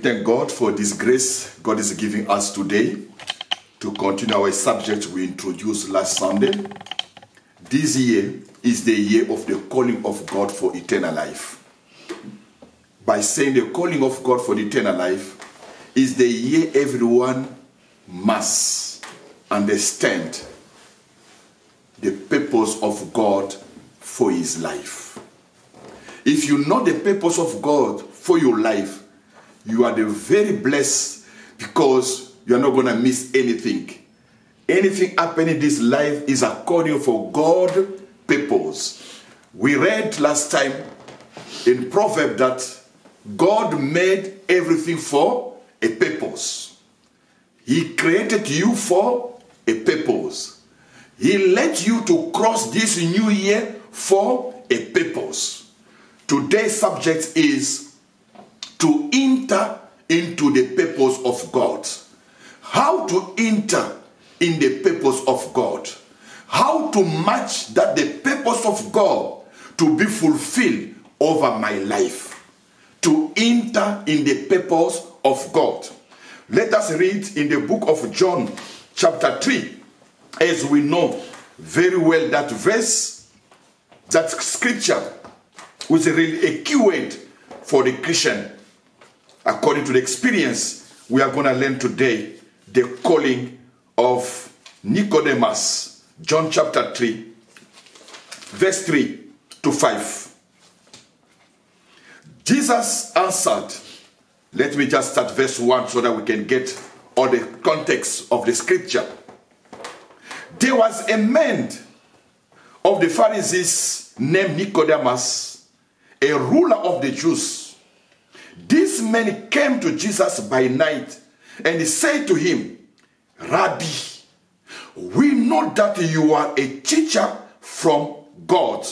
thank God for this grace God is giving us today to continue our subject we introduced last Sunday. This year is the year of the calling of God for eternal life. By saying the calling of God for eternal life is the year everyone must understand the purpose of God for his life. If you know the purpose of God for your life, you are the very blessed because you are not going to miss anything. Anything happening in this life is according for God's purpose. We read last time in Proverbs that God made everything for a purpose. He created you for a purpose. He let you to cross this new year for a purpose. Today's subject is to enter into the purpose of God. How to enter in the purpose of God. How to match that the purpose of God to be fulfilled over my life. To enter in the purpose of God. Let us read in the book of John chapter 3. As we know very well that verse, that scripture was really a keyword for the Christian. According to the experience we are going to learn today, the calling of Nicodemus. John chapter 3, verse 3 to 5. Jesus answered. Let me just start verse 1 so that we can get all the context of the scripture. There was a man of the Pharisees named Nicodemus, a ruler of the Jews. This man came to Jesus by night and he said to him, Rabbi, we know that you are a teacher from God.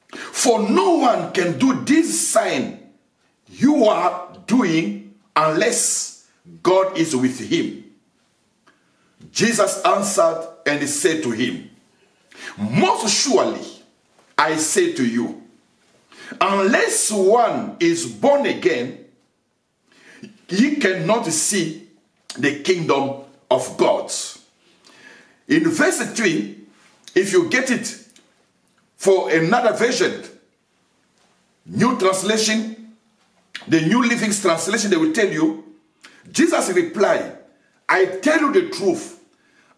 For no one can do this sign you are doing unless God is with him. Jesus answered and said to him, most surely I say to you, unless one is born again, he cannot see the kingdom of God. In verse 3, if you get it for another version, New Translation, the New Living Translation, they will tell you, Jesus replied, I tell you the truth,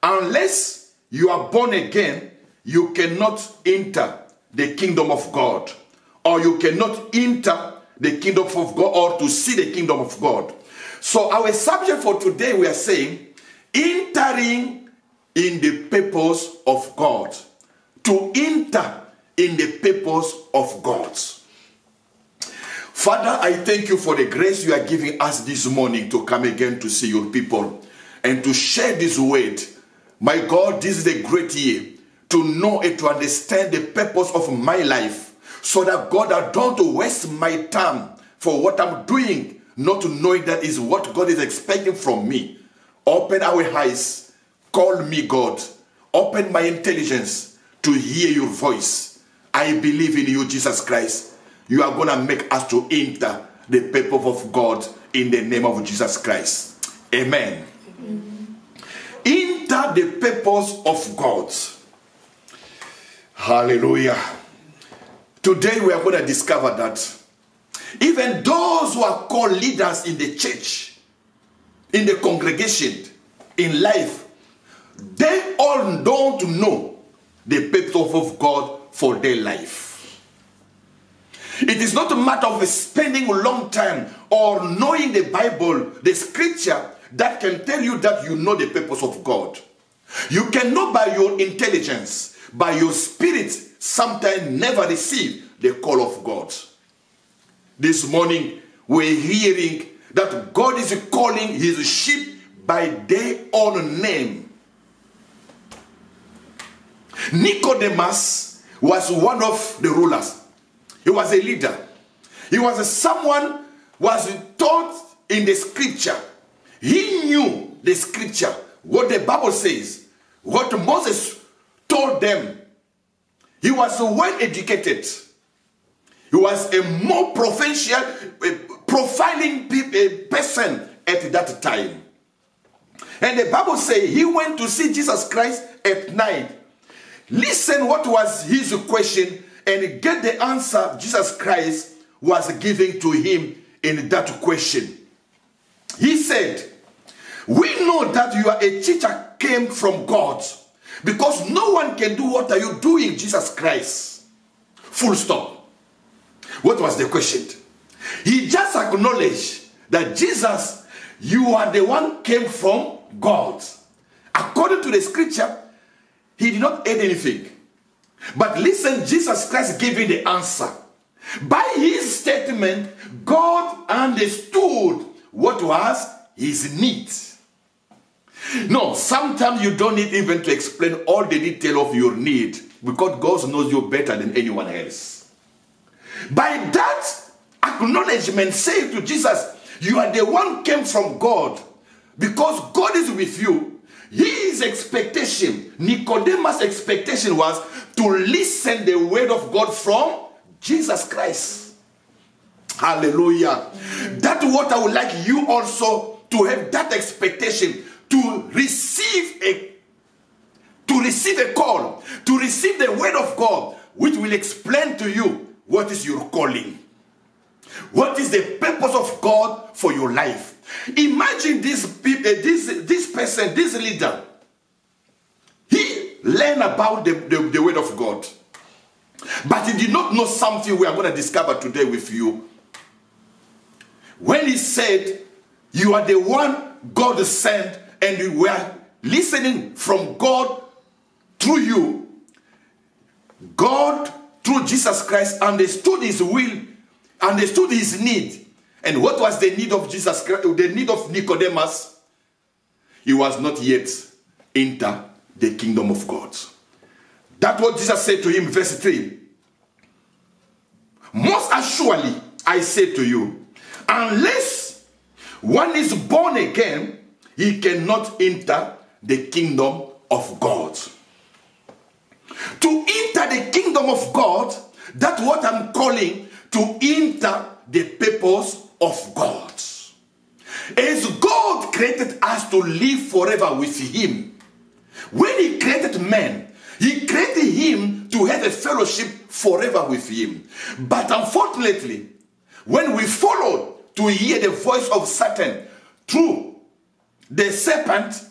unless you are born again, you cannot enter the kingdom of God. Or you cannot enter the kingdom of God or to see the kingdom of God. So our subject for today, we are saying, entering in the purpose of God. To enter in the purpose of God. Father, I thank you for the grace you are giving us this morning to come again to see your people and to share this word. My God, this is a great year to know and to understand the purpose of my life. So that God, I don't waste my time for what I'm doing, not knowing that is what God is expecting from me. Open our eyes. Call me God. Open my intelligence to hear your voice. I believe in you, Jesus Christ. You are going to make us to enter the purpose of God in the name of Jesus Christ. Amen. Enter the purpose of God. Hallelujah. Today we are going to discover that even those who are called leaders in the church, in the congregation, in life, they all don't know the purpose of God for their life. It is not a matter of spending a long time or knowing the Bible, the scripture, that can tell you that you know the purpose of God. You can know by your intelligence, by your spirit, sometimes never receive the call of God. This morning, we're hearing that God is calling his sheep by their own name. Nicodemus was one of the rulers. He was a leader. He was someone who was taught in the scripture. He knew the scripture, what the Bible says, what Moses told them. He was well educated. He was a more proficient profiling a person at that time. And the Bible says he went to see Jesus Christ at night. Listen what was his question and get the answer Jesus Christ was giving to him in that question. He said, we know that you are a teacher came from God, because no one can do what are you doing, Jesus Christ. Full stop. What was the question? He just acknowledged that Jesus, you are the one came from God. According to the scripture, he did not add anything. But listen, Jesus Christ gave you the answer. By his statement, God understood what was his need. No, sometimes you don't need even to explain all the detail of your need, because God knows you better than anyone else. By that acknowledgement, say to Jesus, you are the one came from God, because God is with you. His expectation, Nicodemus' expectation was to listen the word of God from Jesus Christ. Hallelujah. That's what I would like you also to have, that expectation, to receive a call, to receive the word of God, which will explain to you what is your calling. What is the purpose of God for your life? Imagine this person, this leader. He learned about the word of God, but he did not know something we are going to discover today with you. When he said, you are the one God sent, and we were listening from God through you, God, through Jesus Christ, understood his will, understood his need. And what was the need of Jesus Christ, the need of Nicodemus? He was not yet enter the kingdom of God. That's what Jesus said to him, verse 3. Most assuredly, I say to you, unless one is born again, he cannot enter the kingdom of God. To enter the kingdom of God, that's what I'm calling to enter the purpose of God. As God created us to live forever with him, when he created man, he created him to have a fellowship forever with him. But unfortunately, when we followed to hear the voice of Satan through the serpent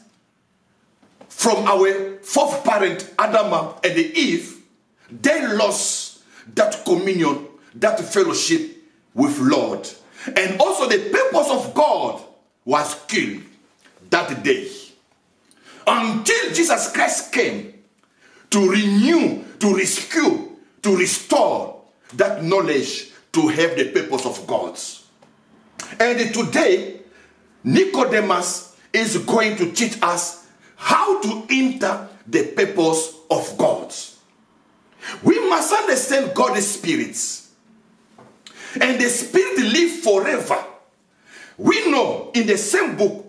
from our fourth parent, Adam and Eve, they lost that communion, that fellowship with Lord. And also the purpose of God was killed that day. Until Jesus Christ came to renew, to rescue, to restore that knowledge to have the purpose of God. And today, Nicodemus is going to teach us how to enter the purpose of God. We must understand God is spirit. And the spirit lives forever. We know in the same book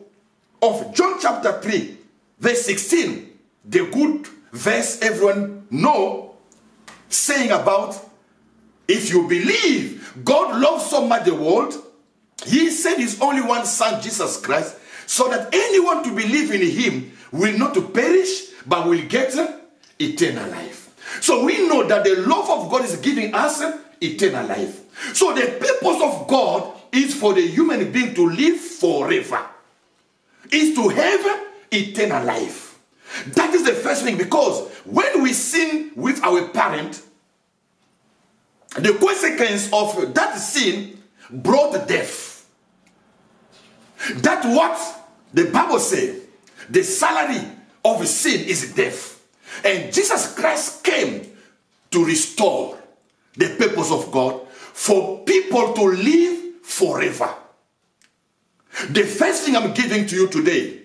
of John chapter 3, verse 16, the good verse everyone know, saying about, if you believe God loves so much the world, he sent his only one son, Jesus Christ, so that anyone to believe in him will not to perish, but will get eternal life. So we know that the love of God is giving us eternal life. So the purpose of God is for the human being to live forever. Is to have eternal life. That is the first thing, because when we sin with our parent, the consequence of that sin brought death. That's what the Bible says. The salary of sin is death. And Jesus Christ came to restore the purpose of God for people to live forever. The first thing I'm giving to you today,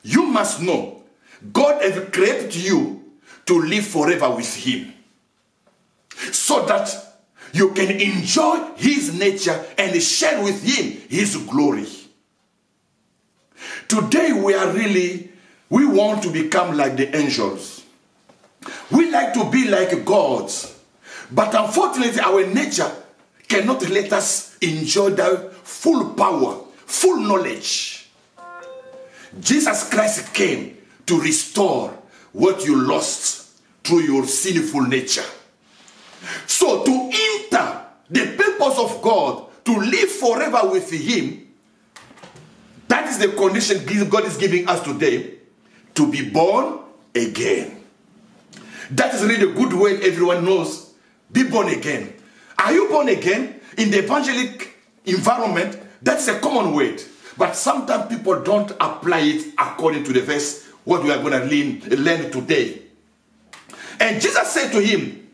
you must know God has created you to live forever with him, so that you can enjoy his nature and share with him his glory. Today we want to become like the angels. We like to be like gods. But unfortunately, our nature cannot let us enjoy that full power, full knowledge. Jesus Christ came to restore what you lost through your sinful nature. So to enter the purpose of God, to live forever with Him, that is the condition God is giving us today, to be born again. That is really a good word everyone knows. Be born again. Are you born again? In the evangelic environment, that's a common word. But sometimes people don't apply it according to the verse, what we are going to learn today. And Jesus said to him,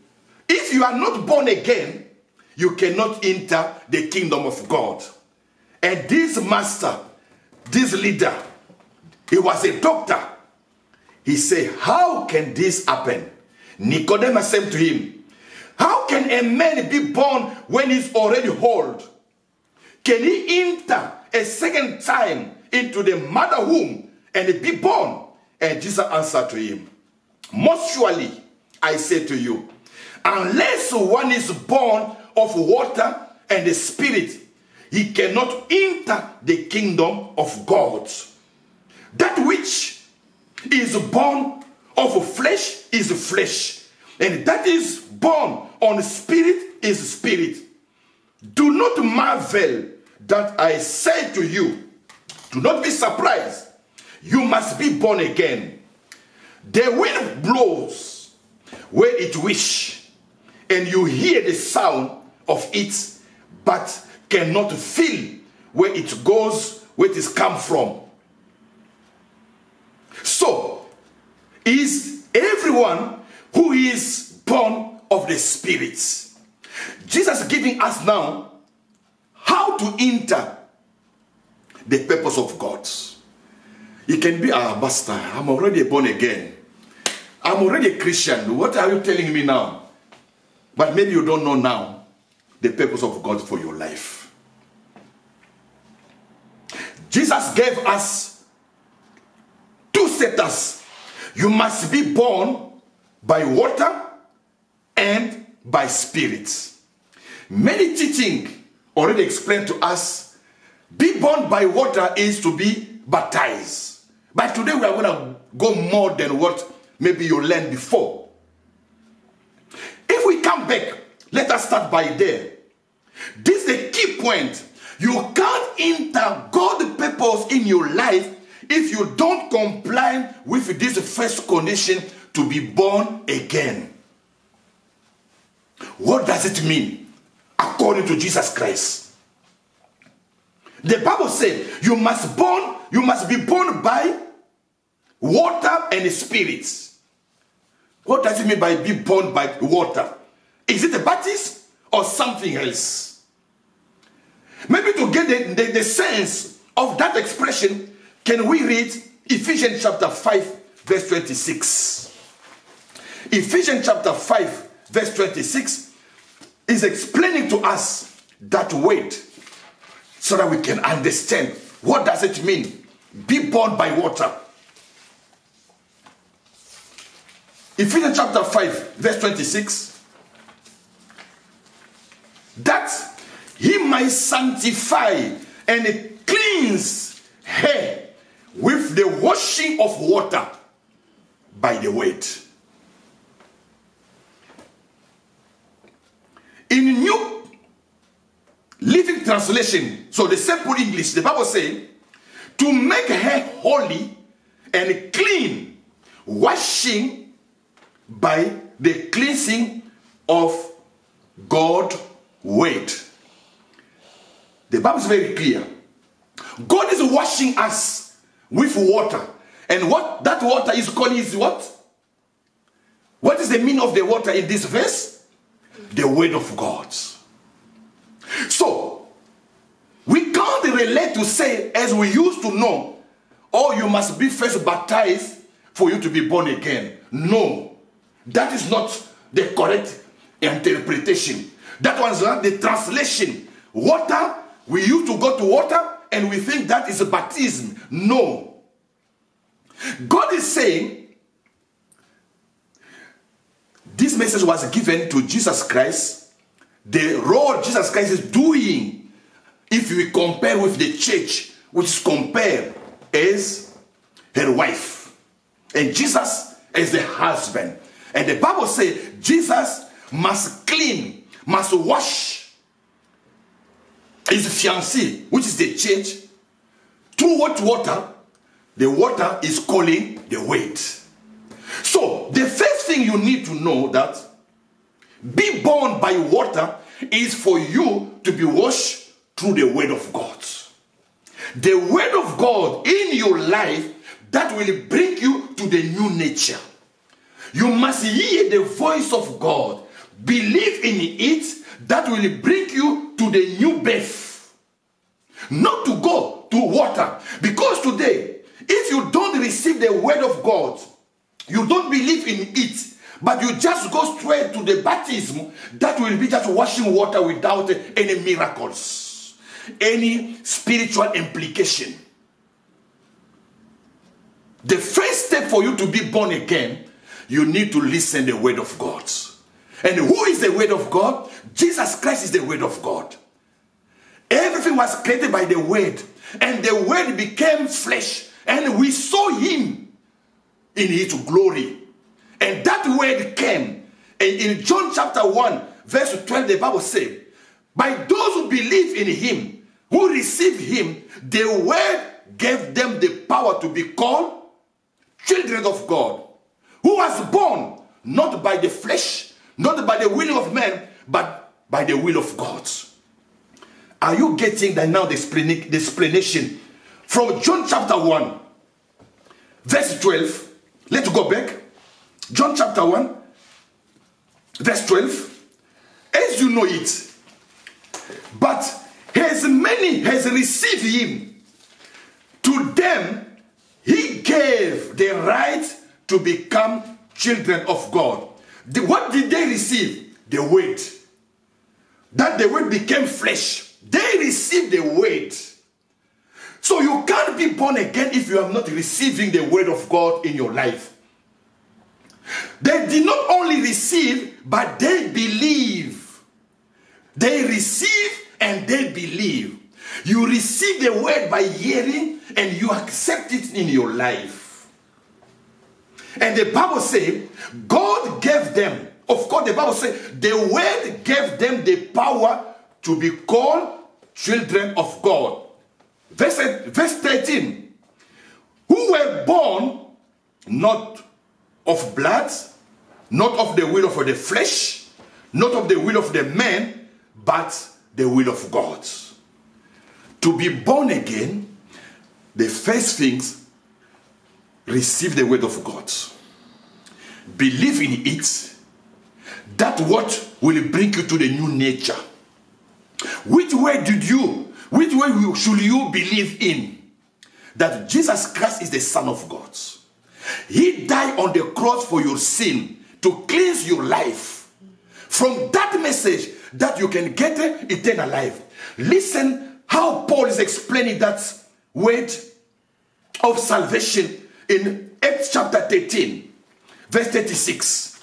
if you are not born again, you cannot enter the kingdom of God. And this master, this leader, he was a doctor. He said, how can this happen? Nicodemus said to him, how can a man be born when he's already old? Can he enter a second time into the mother womb and be born? And Jesus answered to him, most surely I say to you, unless one is born of water and the Spirit, he cannot enter the kingdom of God. That which is born of flesh is flesh, and that is born on spirit is spirit. Do not marvel that I say to you, do not be surprised. You must be born again. The wind blows where it wishes, and you hear the sound of it, but cannot feel where it goes, where it is come from. So, is everyone who is born of the Spirit. Jesus is giving us now how to enter the purpose of God. It can be, Pastor, I'm already born again. I'm already a Christian. What are you telling me now? But maybe you don't know now the purpose of God for your life. Jesus gave us two status. You must be born by water and by spirit. Many teaching already explained to us, be born by water is to be baptized. But today we are going to go more than what maybe you learned before. If we come back, let us start by there. This is the key point. You can't enter God's purpose in your life if you don't comply with this first condition, to be born again. What does it mean according to Jesus Christ? The Bible says you must be born by water and spirit. What does it mean by be born by water? Is it a baptism or something else? Maybe to get the sense of that expression, can we read Ephesians chapter 5 verse 26? Ephesians chapter 5 verse 26 is explaining to us that word so that we can understand what does it mean, be born by water. Ephesians chapter 5 verse 26, that he might sanctify and cleanse her with the washing of water by the word. In New Living Translation, so the simple English, the Bible says, to make her holy and clean, washing by the cleansing of God's word. The Bible is very clear. God is washing us with water. And what that water is called is what? What is the meaning of the water in this verse? The word of God. So, we can't relate to say, as we used to know, oh, you must be first baptized for you to be born again. No, that is not the correct interpretation. That was not the translation. Water, we used to go to water and we think that is a baptism. No. God is saying, this message was given to Jesus Christ. The role Jesus Christ is doing if we compare with the church, which is compared as her wife, and Jesus as the husband. And the Bible says Jesus must clean, must wash his fiancée, which is the church, through what water? The water is calling the word. So the first thing you need to know that be born by water is for you to be washed through the word of God. The word of God in your life that will bring you to the new nature. You must hear the voice of God. Believe in it, that will bring you to the new birth. Not to go to water. Because today, if you don't receive the word of God, you don't believe in it, but you just go straight to the baptism, that will be just washing water without any miracles, any spiritual implication. The first step for you to be born again, you need to listen to the word of God. And who is the word of God? Jesus Christ is the word of God. Everything was created by the word, and the word became flesh, and we saw him in his glory. And that word came. And in John chapter 1, verse 12, the Bible says, by those who believe in him, who receive him, the word gave them the power to be called children of God, who was born not by the flesh, not by the will of man, but by the will of God. Are you getting that now, the explanation from John chapter 1, verse 12? Let's go back. John chapter 1, verse 12. As you know it, but as many has received him, to them he gave the right to become children of God. What did they receive? The word. That the word became flesh. They received the word. So you can't be born again if you are not receiving the word of God in your life. They did not only receive, but they believe. They receive and they believe. You receive the word by hearing and you accept it in your life. And the Bible says, God gave them, of course the Bible says, the word gave them the power to be called children of God. Verse 13, who were born not of blood, not of the will of the flesh, not of the will of the man, but the will of God. To be born again, the first things, receive the word of God. Believe in it. That what will bring you to the new nature. Which way should you believe in? That Jesus Christ is the Son of God. He died on the cross for your sin to cleanse your life. From that message that you can get eternal life. Listen how Paul is explaining that word of salvation in Acts chapter 13, verse 36.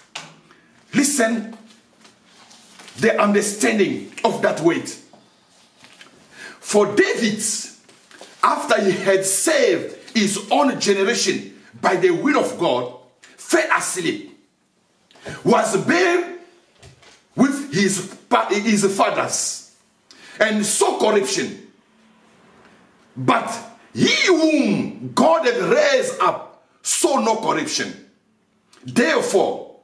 Listen the understanding of that word. For David, after he had saved his own generation by the will of God, fell asleep, was buried with his fathers, and saw corruption. But he whom God had raised up saw no corruption. Therefore,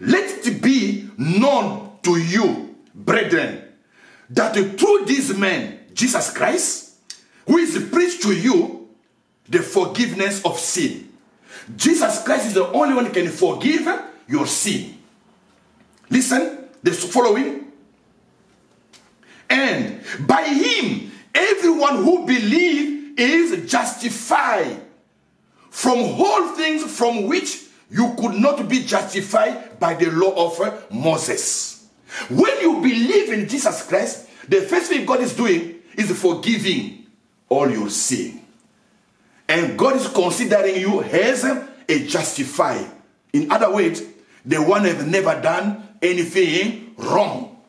let it be known to you, brethren, that through this man, Jesus Christ, who is preached to you, the forgiveness of sin. Jesus Christ is the only one who can forgive your sin. Listen, the following. And by him, everyone who believes is justified from all things from which you could not be justified by the law of Moses. When you believe in Jesus Christ, the first thing God is doing is forgiving all your sin. And God is considering you as a justified. In other words, the one who has never done anything wrong.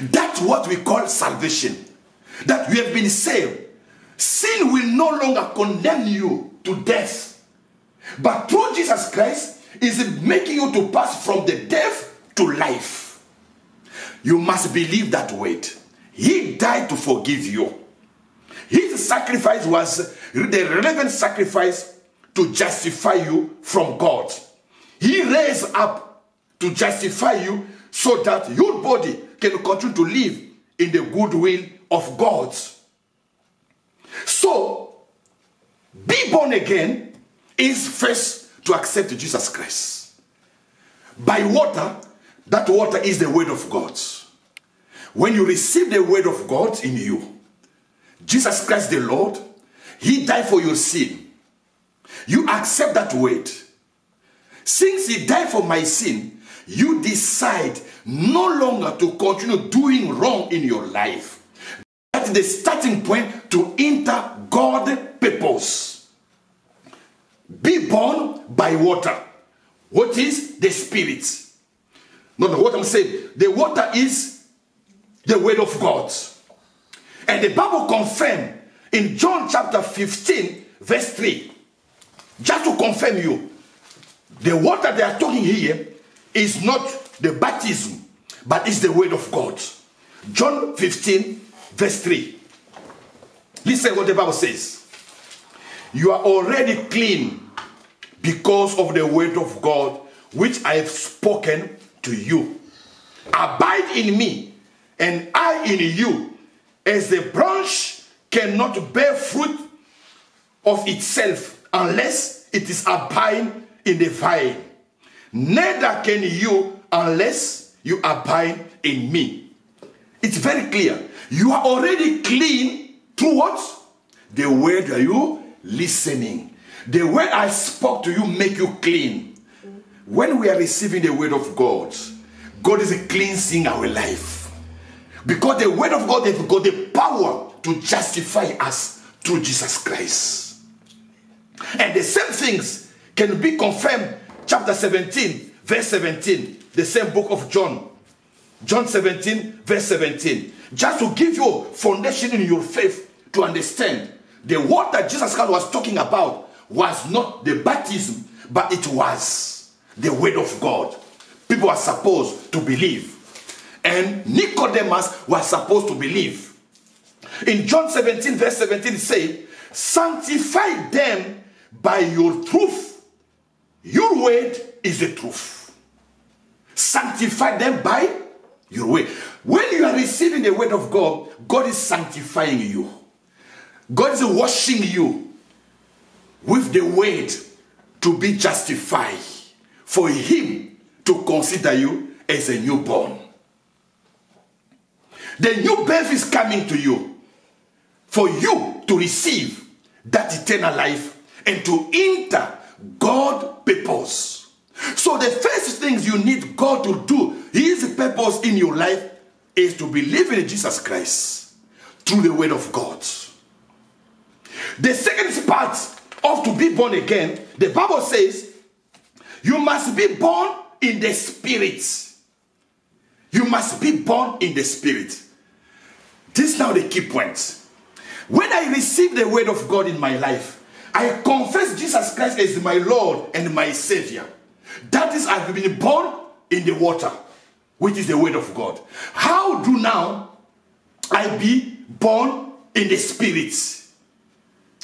That's what we call salvation. that you have been saved, sin will no longer condemn you to death. But through Jesus Christ is making you to pass from the death to life. You must believe that word. He died to forgive you. His sacrifice was the relevant sacrifice to justify you from God. He raised up to justify you so that your body can continue to live in the good will of God. So, be born again is first to accept Jesus Christ. By water, that water is the word of God. When you receive the word of God in you, Jesus Christ the Lord, he died for your sin. You accept that word. Since he died for my sin, you decide no longer to continue doing wrong in your life. That's the starting point to enter God's purpose. Be born by water. What is the Spirit? No, what I'm saying, the water is the word of God. And the Bible confirms in John chapter 15, verse 3. Just to confirm you, the water they are talking here is not the baptism, but it's the word of God. John 15, verse 3. Listen what the Bible says. You are already clean because of the word of God which I have spoken to you. Abide in me, and I in you, as the branch cannot bear fruit of itself unless it is abide in the vine. Neither can you unless you abide in me. It's very clear. You are already clean through what? The word are you listening. The word I spoke to you make you clean. When we are receiving the word of God, God is cleansing our life. Because the word of God has got the power to justify us through Jesus Christ. And the same things can be confirmed. Chapter 17, verse 17. The same book of John. John 17, verse 17. Just to give you foundation in your faith to understand. The water Jesus Christ was talking about was not the baptism, but it was the word of God. People are supposed to believe. And Nicodemus was supposed to believe. In John 17, verse 17, it says, sanctify them by your truth. Your word is the truth. Sanctify them by your word. When you are receiving the word of God, God is sanctifying you. God is washing you with the word to be justified. For him to consider you as a newborn. The new birth is coming to you for you to receive that eternal life and to enter God's purpose. So the first things you need God to do, his purpose in your life, is to believe in Jesus Christ through the word of God. The second part of to be born again, the Bible says, you must be born in the Spirit. You must be born in the Spirit. This is now the key point. When I receive the word of God in my life, I confess Jesus Christ as my Lord and my Savior. That is, I've been born in the water, which is the word of God. How do now I be born in the Spirit?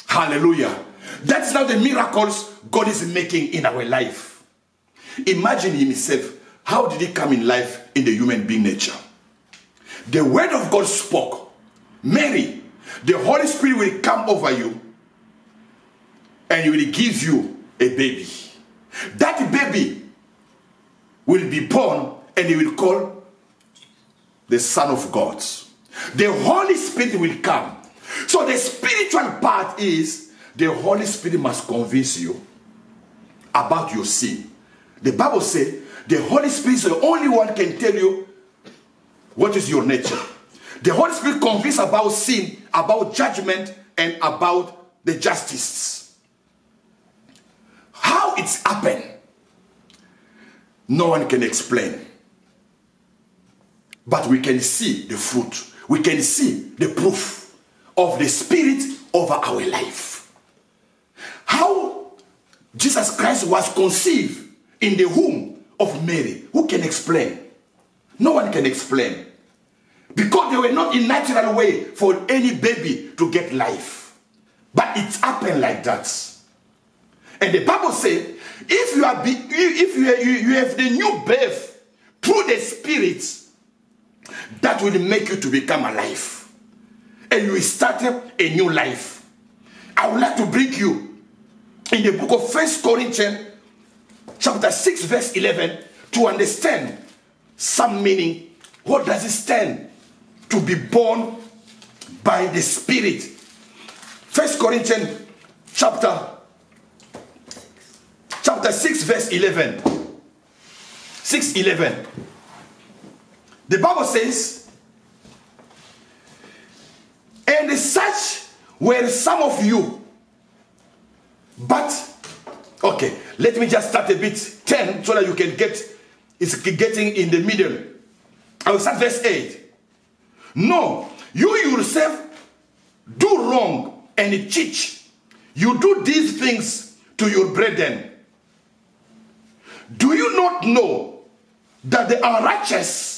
Hallelujah. That's now the miracles God is making in our life. Imagine himself. How did he come in life in the human being nature? The word of God spoke. Mary, the Holy Spirit will come over you and he will give you a baby. That baby will be born and he will call the Son of God. The Holy Spirit will come. So the spiritual part is the Holy Spirit must convince you about your sin. The Bible says the Holy Spirit is the only one can tell you what is your nature. The Holy Spirit convinces about sin, about judgment, and about the justice. How it's happened, no one can explain. But we can see the fruit. We can see the proof. of the Spirit over our life. How Jesus Christ was conceived in the womb of Mary. Who can explain? No one can explain. Because they were not in natural way for any baby to get life. But it happened like that. And the Bible says, if you have the new birth through the Spirit, that will make you to become alive. And you will start a new life. I would like to bring you in the book of 1 Corinthians chapter 6 verse 11 to understand some meaning. What does it stand? To be born by the Spirit. 1 Corinthians chapter 6 verse 11. 6:11. The Bible says, and such were some of you. But, okay, let me just start a bit 10 so that you can get, it's getting in the middle. I will start verse 8. No, you yourself do wrong and teach. You do these things to your brethren. Do you not know that the unrighteous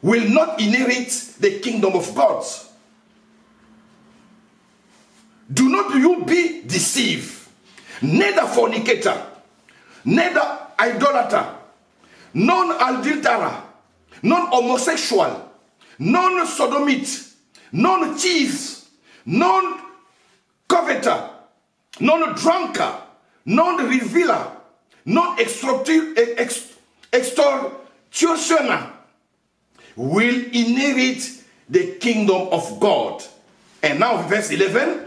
will not inherit the kingdom of God? Do not you be deceived. Neither fornicator, neither idolater, non-adulterer, non-homosexual, non-sodomite, non-thieves, non-coveter, non-drunkard, non-revealer, non-extortioner will inherit the kingdom of God. And now verse 11.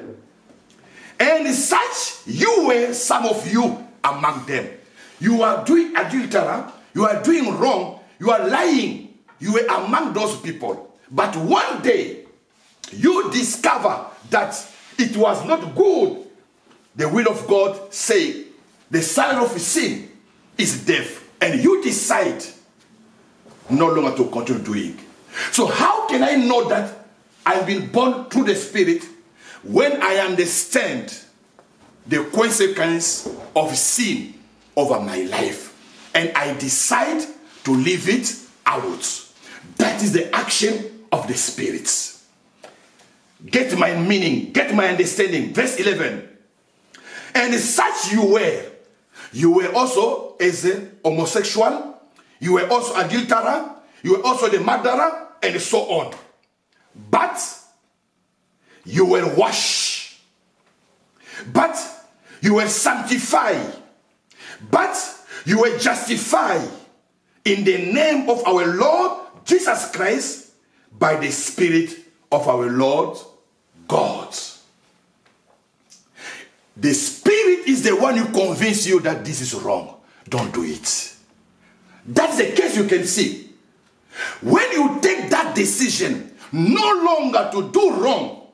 And such you were some of you among them. You are doing adultery, you are doing wrong, you are lying. You were among those people. But one day, you discover that it was not good. The will of God say, the salary of sin is death. And you decide no longer to continue doing. So how can I know that I've been born through the Spirit when I understand the consequence of sin over my life and I decide to leave it out? That is the action of the Spirit. Get my meaning, get my understanding. Verse 11. And such you were. You were also as a homosexual. You were also adulterer. You were also the murderer, and so on. But you were washed. But you were sanctified. But you were justified in the name of our Lord Jesus Christ by the Spirit of our Lord God. The Spirit is the one who convinces you that this is wrong. Don't do it. That's the case you can see. When you take that decision no longer to do wrong,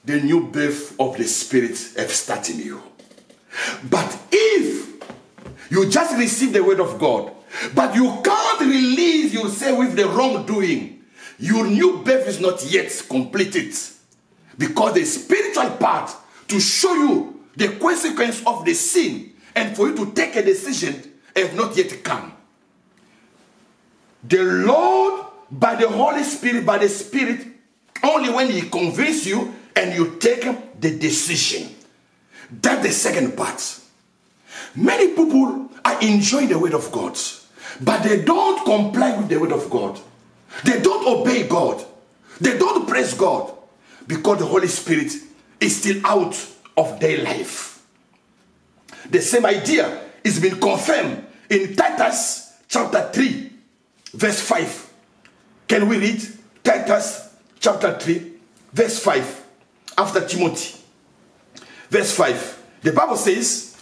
the new birth of the Spirit has started in you. But if you just receive the word of God, but you can't release yourself with the wrongdoing, your new birth is not yet completed. Because the spiritual part to show you the consequence of the sin and for you to take a decision have not yet come. The Lord, by the Holy Spirit, by the Spirit, only when He convinces you and you take the decision. That's the second part. Many people are enjoying the word of God, but they don't comply with the word of God. They don't obey God. They don't praise God because the Holy Spirit is still out of their life. The same idea is being confirmed in Titus chapter 3, verse 5. Can we read Titus chapter 3, verse 5, after Timothy? Verse 5. The Bible says,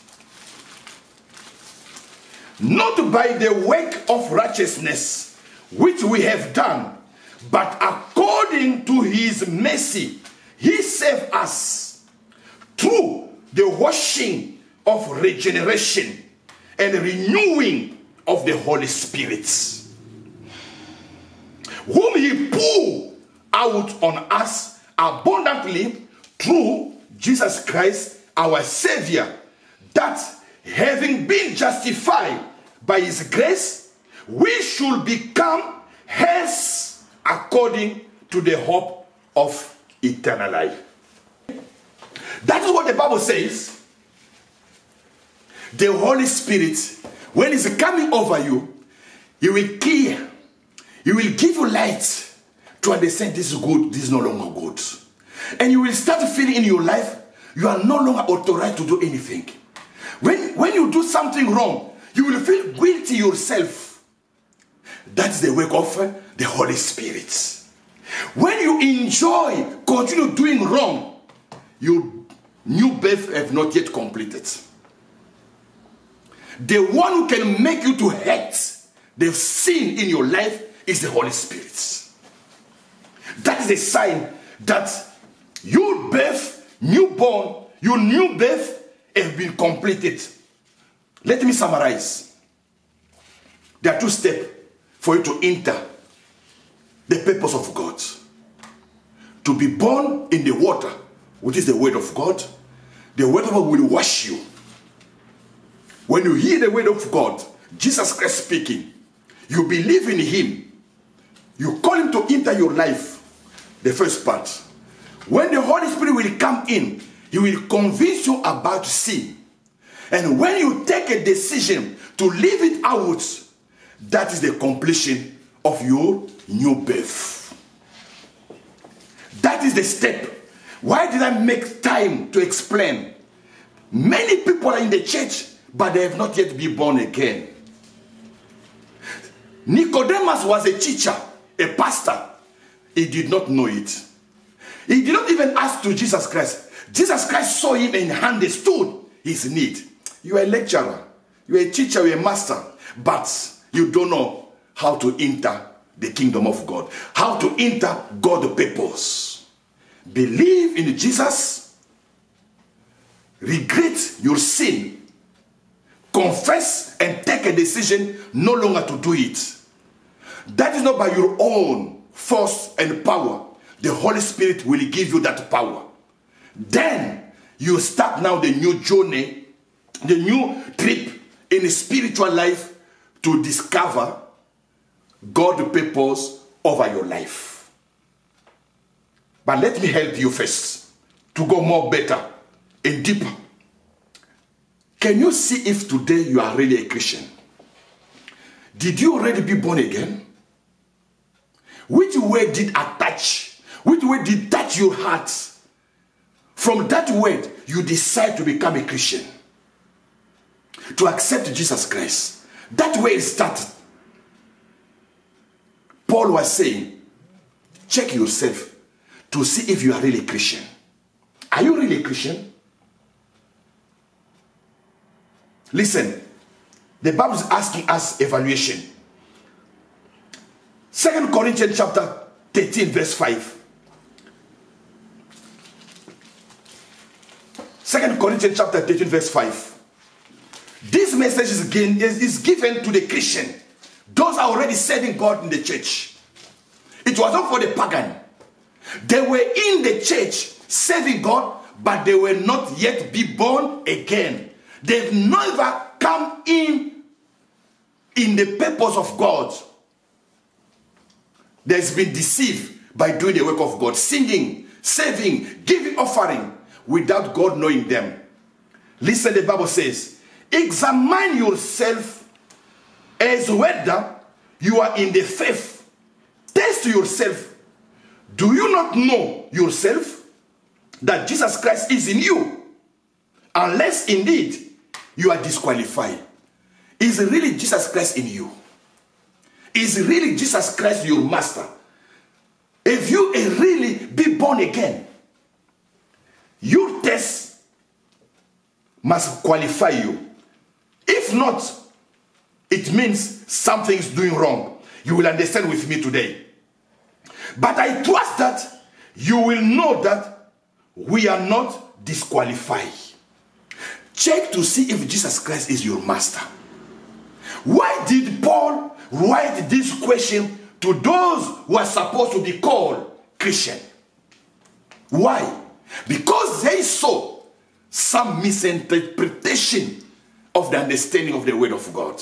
not by the work of righteousness which we have done, but according to His mercy, He saved us through the washing of regeneration and renewing of the Holy Spirit, whom He poured out on us abundantly through Jesus Christ, our Savior, that having been justified by his grace, we should become heirs according to the hope of eternal life. That is what the Bible says. The Holy Spirit, when he's coming over you, he will clear. He will give you light to understand this is good, this is no longer good. And you will start feeling in your life, you are no longer authorized to do anything. When you do something wrong, you will feel guilty yourself. That's the work of the Holy Spirit. When you enjoy, continue doing wrong, your new birth have not yet completed. The one who can make you to hate the sin in your life is the Holy Spirit. That is a sign that your birth, newborn, your new birth have been completed. Let me summarize. There are 2 steps for you to enter the purpose of God. To be born in the water, which is the word of God. The word of God will wash you. When you hear the word of God, Jesus Christ speaking, you believe in him, you call him to enter your life. The first part. When the Holy Spirit will come in, he will convince you about sin. And when you take a decision to leave it out, that is the completion of your new birth. That is the step. Why did I make time to explain? Many people are in the church, but they have not yet been born again. Nicodemus was a teacher, a pastor. He did not know it. He did not even ask to Jesus Christ. Jesus Christ saw him and understood his need. You are a lecturer, you are a teacher, you are a master, but you don't know how to enter the kingdom of God, how to enter God's purpose. Believe in Jesus, regret your sin, confess and take a decision no longer to do it. That is not by your own force and power. The Holy Spirit will give you that power. Then you start now the new journey, the new trip in spiritual life to discover God's purpose over your life. But let me help you first to go more better and deeper. Can you see if today you are really a Christian? Did you already be born again? Which word did attach? Which word did touch your heart? From that word, you decide to become a Christian. To accept Jesus Christ. That way it started. Paul was saying, check yourself to see if you are really a Christian. Are you really a Christian? Listen, the Bible is asking us evaluation. 2 Corinthians chapter 13 verse 5. 2 Corinthians chapter 13 verse 5. This message is given to the Christian. Those are already serving God in the church. It was not for the pagan. They were in the church serving God, but they were not yet be born again. They've never come in the purpose of God. There's been deceived by doing the work of God, singing, serving, giving offering without God knowing them. Listen, the Bible says, examine yourself as whether you are in the faith. Test yourself. Do you not know yourself that Jesus Christ is in you? Unless indeed you are disqualified. Is really Jesus Christ in you? Is really Jesus Christ your master? If you really be born again, your test must qualify you. If not, it means something is doing wrong. You will understand with me today. But I trust that you will know that we are not disqualified. Check to see if Jesus Christ is your master. Why did Paul write this question to those who are supposed to be called Christian? Why? Because they saw some misinterpretation of the understanding of the word of God.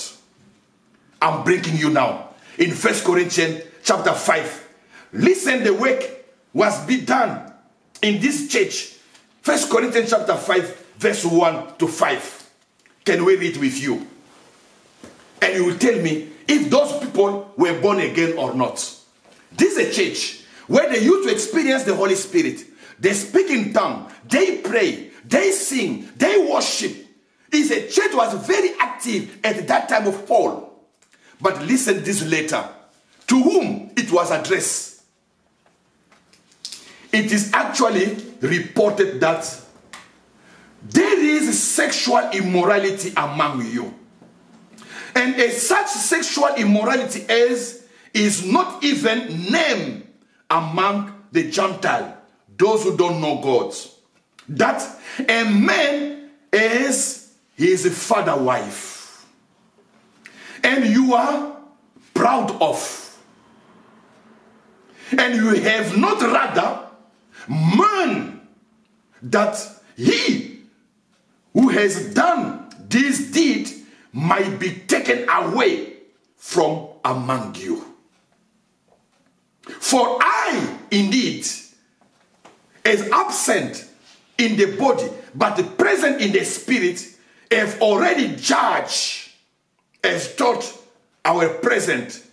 I'm breaking you now. In 1 Corinthians chapter 5. Listen, the work was be done in this church. 1 Corinthians chapter 5, verse 1 to 5. Can we read with you? And you will tell me if those people were born again or not. This is a church where they used to experience the Holy Spirit. They speak in tongues, they pray, they sing, they worship. It's a church was very active at that time of Paul. But listen this letter. To whom it was addressed. It is actually reported that there is sexual immorality among you. And such sexual immorality is not even named among the Gentiles, those who don't know God. That a man is his father's wife. And you are proud of. And you have not rather man that he who has done this deed might be taken away from among you. For I indeed, as absent in the body, but present in the spirit, have already judged, as taught our present,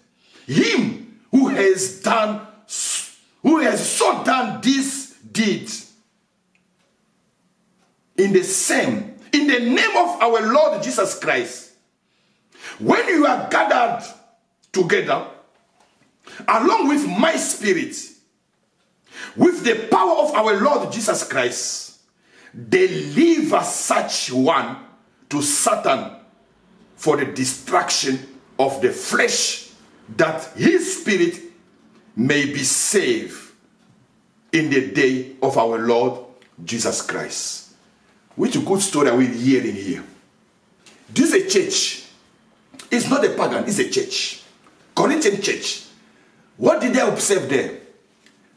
him who has so done this deed. In the name of our Lord Jesus Christ, when you are gathered together, along with my spirit, with the power of our Lord Jesus Christ, deliver such one to Satan for the destruction of the flesh, that his spirit may be saved in the day of our Lord Jesus Christ. Which good story are we hearing here? This is a church. It's not a pagan, it's a church. Corinthian church. What did they observe there?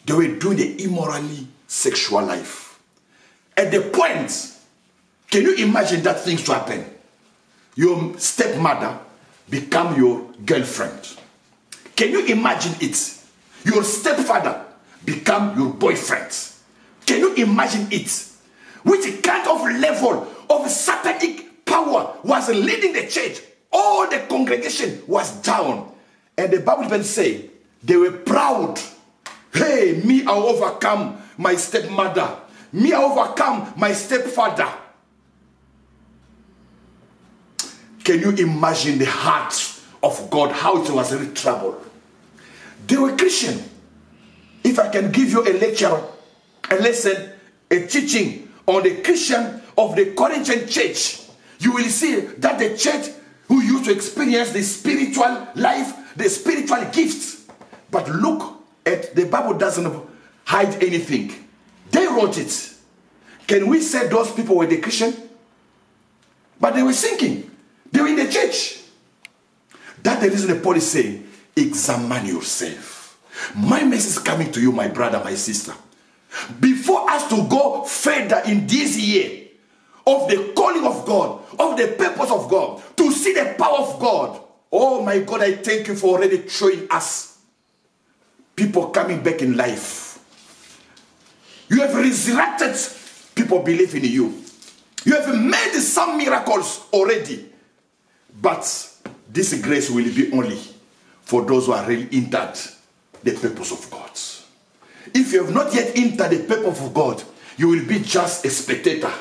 They were doing the immorally sexual life. At the point, can you imagine that things to happen? Your stepmother become your girlfriend. Can you imagine it? Your stepfather become your boyfriend. Can you imagine it? Which kind of level of satanic power was leading the church? All the congregation was down. And the Bible even say they were proud. Hey, me, I overcome my stepmother. Me, I overcome my stepfather. Can you imagine the heart of God, how it was really troubled? They were Christian. If I can give you a lecture, a lesson, a teaching on the Christian of the Corinthian church, you will see that the church who used to experience the spiritual life, the spiritual gifts. But look at, the Bible doesn't hide anything. They wrote it. Can we say those people were the Christian? But they were sinking. They were in the church. That's the reason the Paul is saying, examine yourself. My message is coming to you, my brother, my sister. Before us to go further in this year of the calling of God, of the purpose of God, to see the power of God. Oh my God, I thank you for already showing us people coming back in life. You have resurrected people believe in you. You have made some miracles already. But this grace will be only for those who are really entered the purpose of God. If you have not yet entered the purpose of God, you will be just a spectator.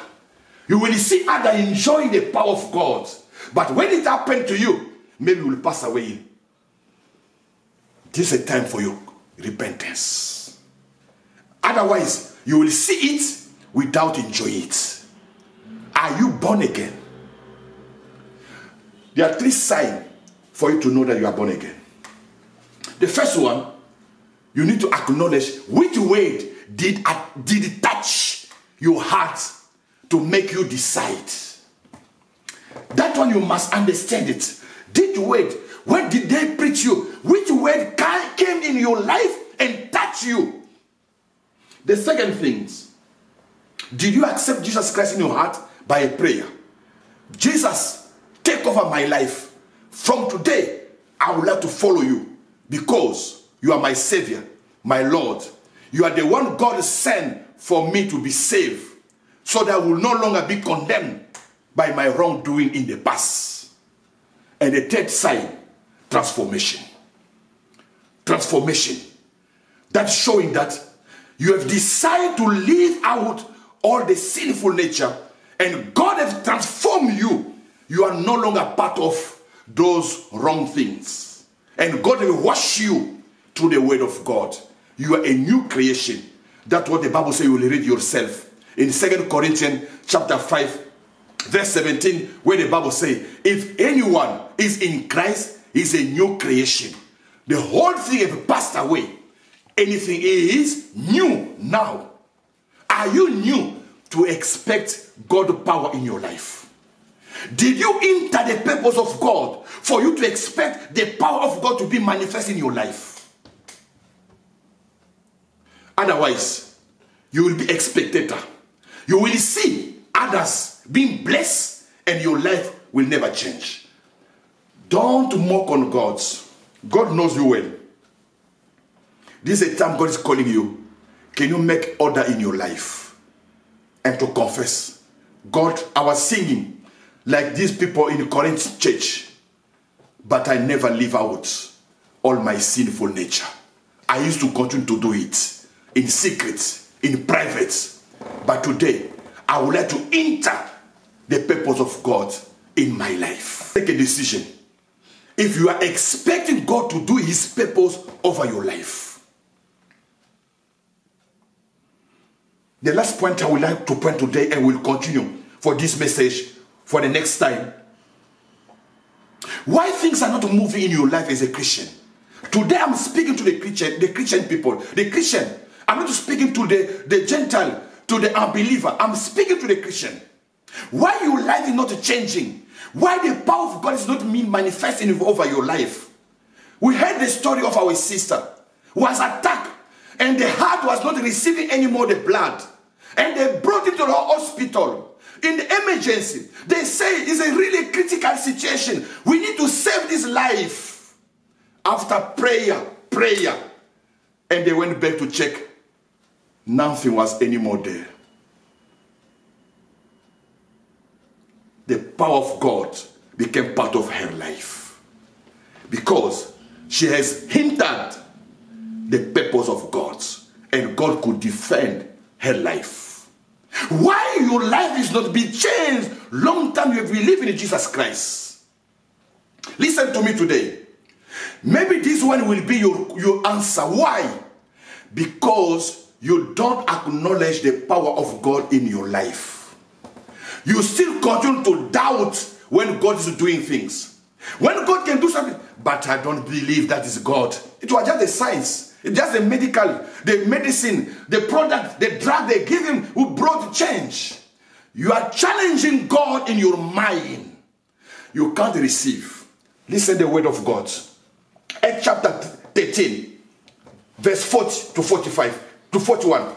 You will see others enjoying the power of God. But when it happens to you, maybe you will pass away. This is a time for your repentance. Otherwise, you will see it without enjoying it. Are you born again? There are 3 signs for you to know that you are born again. The first one, you need to acknowledge which word did it touch your heart to make you decide. That one you must understand it. Did word, when did they preach you? Which word came in your life and touched you? The second thing, did you accept Jesus Christ in your heart by a prayer? Jesus, take over my life. From today, I would like to follow you because you are my Savior, my Lord. You are the one God sent for me to be saved, so that I will no longer be condemned by my wrongdoing in the past. And the third sign, transformation. Transformation. That's showing that you have decided to leave out all the sinful nature, and God has transformed you. You are no longer part of those wrong things. And God will wash you through the word of God. You are a new creation. That's what the Bible says. You will read yourself in 2 Corinthians chapter 5 verse 17, where the Bible says, if anyone is in Christ, he is a new creation. The whole thing has passed away. Anything is new now. Are you new to expect God's power in your life? Did you enter the purpose of God for you to expect the power of God to be manifest in your life? Otherwise, you will be a spectator. You will see others being blessed and your life will never change. Don't mock on God. God knows you well. This is a time God is calling you. Can you make order in your life and to confess? God, I was singing like these people in the Corinth church, but I never leave out all my sinful nature. I used to continue to do it in secret, in private. But today, I would like to enter the purpose of God in my life. Take a decision. If you are expecting God to do his purpose over your life. The last point I would like to point today, and we'll continue for this message for the next time. Why things are not moving in your life as a Christian? Today I'm speaking to the Christian people. The Christian. I'm not speaking to the Gentile, to the unbeliever. I'm speaking to the Christian. Why your life is not changing? Why the power of God is not being manifesting over your life? We heard the story of our sister who was attacked, and the heart was not receiving anymore the blood. And they brought it to the hospital. In the emergency, they say it's a really critical situation. We need to save this life. After prayer, and they went back to check. Nothing was anymore there. The power of God became part of her life. Because she has hinted the purpose of God. And God could defend her life. Why your life is not being changed? Long time you have believed in Jesus Christ. Listen to me today. Maybe this one will be your answer. Why? Because you don't acknowledge the power of God in your life. You still continue to doubt when God is doing things. When God can do something, but I don't believe that is God. It was just the science. It's just the medical, the medicine, the product, the drug they give him who brought change. You are challenging God in your mind. You can't receive. Listen to the word of God. Acts chapter 13, verse 40 to 45 to 41.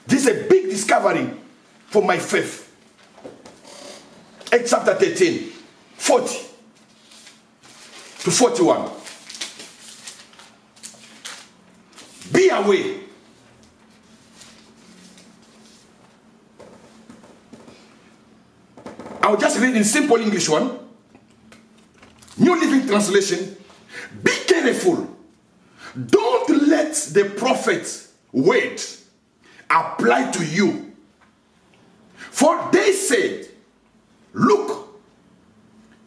This is a big discovery for my faith. Acts chapter 13, 40 to 41. Be aware. I'll just read in simple English one. New Living Translation. Be careful. Don't let the prophet's word apply to you. For they said, look,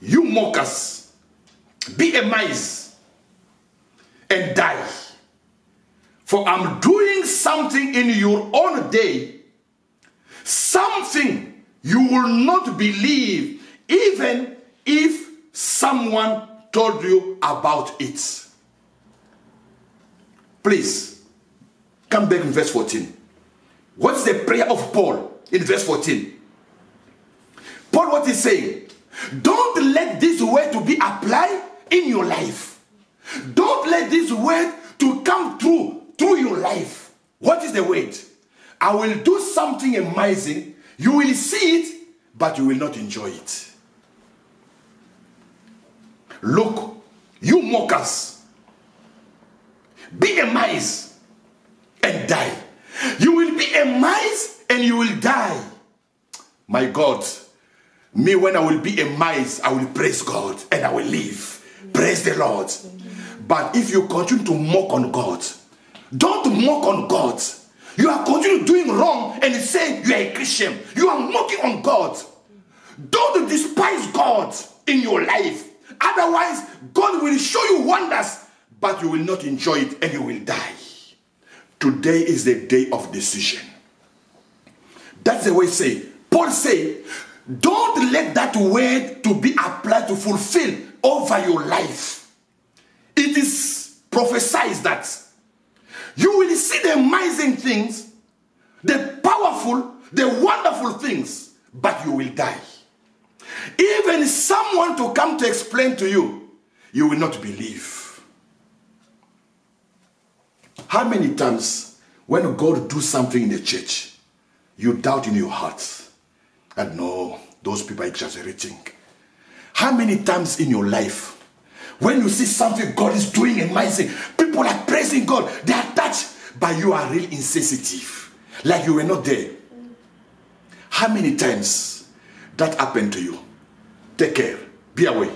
you mockers, be amazed and die. For I'm doing something in your own day, something you will not believe, even if someone told you about it. Please, come back in verse 14. What's the prayer of Paul in verse 14? Paul, what he's saying? Don't let this word to be applied in your life. Don't let this word to come through your life. What is the word? I will do something amazing. You will see it, but you will not enjoy it. Look, you mockers, be amazed and die. You will be amazed and you will die. My God, me when I will be amazed, I will praise God and I will live. Praise the Lord. But if you continue to mock on God, don't mock on God. You are continuing doing wrong and you say you are a Christian. You are mocking on God. Don't despise God in your life. Otherwise, God will show you wonders, but you will not enjoy it and you will die. Today is the day of decision. That's the way Paul say, don't let that word to be applied to fulfill over your life. It is prophesied that you will see the amazing things, the powerful, the wonderful things, but you will die. Even someone to come to explain to you, you will not believe. How many times when God do something in the church, you doubt in your heart, and no, those people are exaggerating. How many times in your life, when you see something God is doing amazing, people are praising God, they are touched, but you are really insensitive, like you were not there. How many times that happened to you? Take care, be away.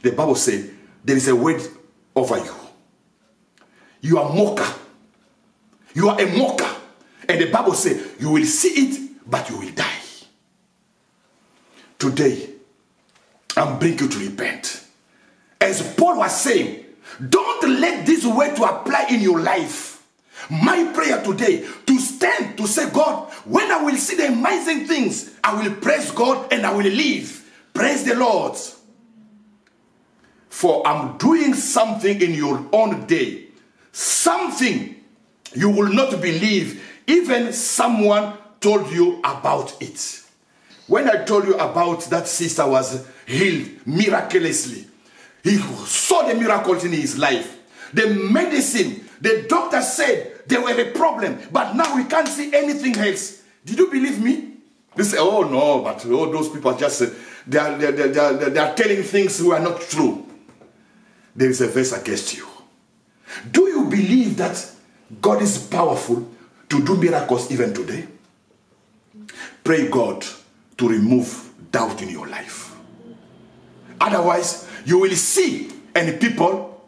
The Bible says there is a word over you. You are a mocker. You are a mocker. And the Bible says you will see it, but you will die. Today, I'm bringing you to repent. As Paul was saying, don't let this word to apply in your life. My prayer today, to stand, to say, God, when I will see the amazing things, I will praise God and I will live. Praise the Lord. For I'm doing something in your own day. Something you will not believe. Even someone told you about it. When I told you about that sister was healed miraculously, he saw the miracles in his life. The medicine, the doctor said there were a problem, but now we can't see anything else. Did you believe me? They say, oh no, but all those people are just, they are telling things who are not true. There is a verse against you. Do you believe that God is powerful to do miracles even today? Pray God to remove doubt in your life. Otherwise, you will see and people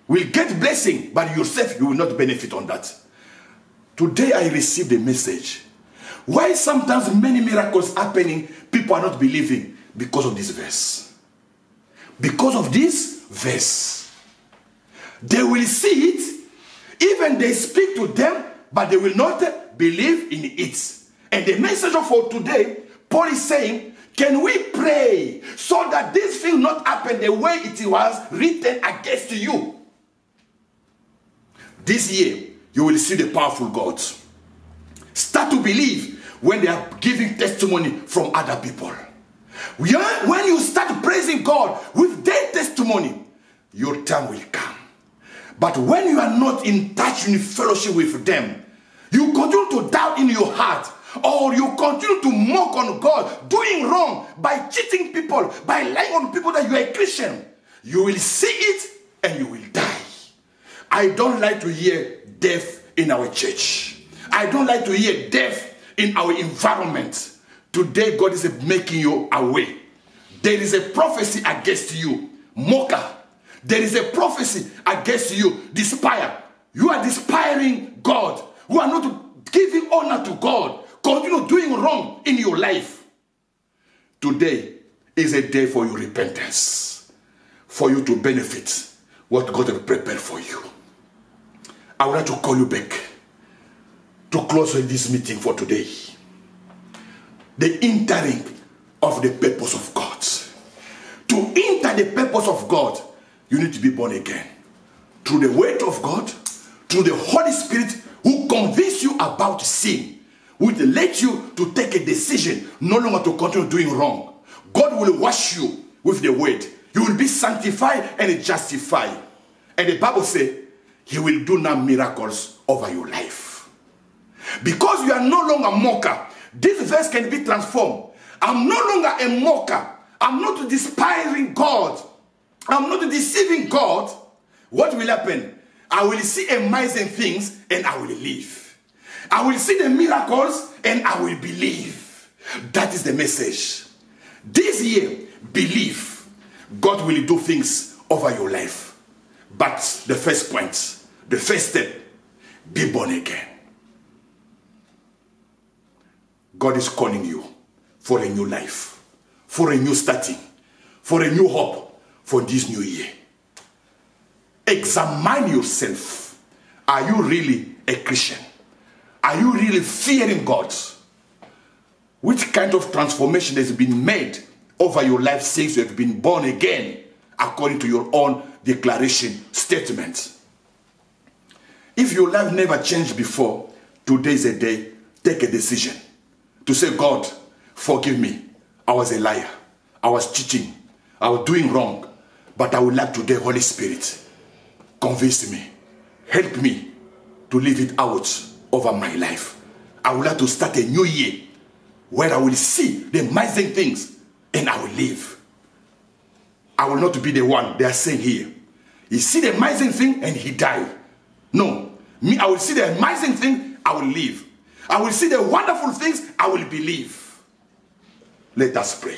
will get blessing, but yourself, you will not benefit on that. Today I received a message. Why sometimes many miracles happening, people are not believing? Because of this verse. Because of this verse. They will see it, even they speak to them, but they will not believe in it. And the message for today, Paul is saying, can we pray so that this thing not happen the way it was written against you? This year, you will see the powerful God. Start to believe when they are giving testimony from other people. When you start praising God with their testimony, your time will come. But when you are not in touch in fellowship with them, you continue to doubt in your heart, or you continue to mock on God, doing wrong, by cheating people, by lying on people that you are a Christian, you will see it and you will die. I don't like to hear death in our church. I don't like to hear death in our environment. Today, God is making you away. There is a prophecy against you, mocker. There is a prophecy against you, despair. You are despairing God. You are not giving honor to God. Continue doing wrong in your life. Today is a day for your repentance, for you to benefit what God has prepared for you. I would like to call you back to close this meeting for today. The entering of the purpose of God. To enter the purpose of God, you need to be born again. Through the word of God, through the Holy Spirit who convince you about sin, will let you to take a decision no longer to continue doing wrong. God will wash you with the word. You will be sanctified and justified. And the Bible says, he will do now miracles over your life. Because you are no longer a mocker, this verse can be transformed. I'm no longer a mocker. I'm not despising God. I'm not deceiving God. What will happen? I will see amazing things and I will live. I will see the miracles and I will believe. That is the message. This year, believe. God will do things over your life. But the first point, the first step, be born again. God is calling you for a new life, for a new starting, for a new hope for this new year. Examine yourself. Are you really a Christian? Are you really fearing God? Which kind of transformation has been made over your life since you have been born again, according to your own declaration statement? If your life never changed before, today is a day. Take a decision to say, God, forgive me. I was a liar. I was cheating. I was doing wrong. But I would like today, Holy Spirit, convince me. Help me to live it out over my life. I would like to start a new year where I will see the amazing things and I will live. I will not be the one they are saying here. He see the amazing thing and he died. No. Me, I will see the amazing thing, I will live. I will see the wonderful things, I will believe. Let us pray.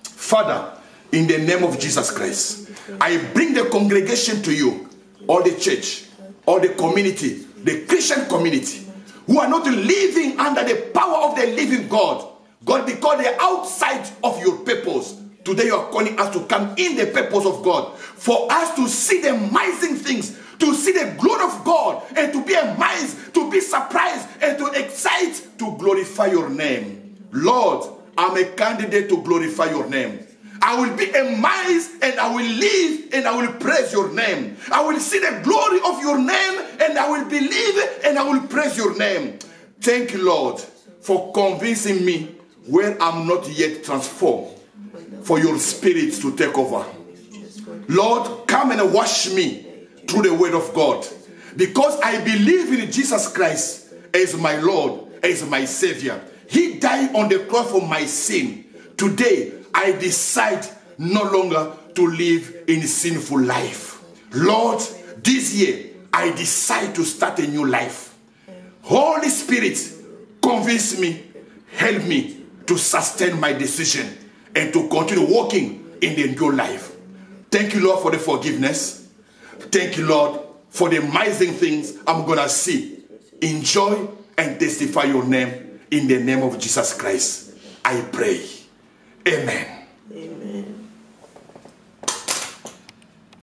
Father, in the name of Jesus Christ, I bring the congregation to you, all the church, all the community, the Christian community, who are not living under the power of the living God. God, because they are outside of your purpose. Today you are calling us to come in the purpose of God, for us to see the amazing things, to see the glory of God, and to be amazed, to be surprised, and to excite, to glorify your name. Lord, I'm a candidate to glorify your name. I will be amazed and I will live and I will praise your name. I will see the glory of your name and I will believe and I will praise your name. Thank you, Lord, for convincing me where I'm not yet transformed, for your spirit to take over. Lord, come and wash me through the word of God, because I believe in Jesus Christ as my Lord, as my Savior. He died on the cross for my sin. Today, I decide no longer to live in sinful life. Lord, this year, I decide to start a new life. Holy Spirit, convince me, help me to sustain my decision and to continue walking in the new life. Thank you, Lord, for the forgiveness. Thank you, Lord, for the amazing things I'm going to see. Enjoy and testify your name in the name of Jesus Christ. I pray. Amen. Amen.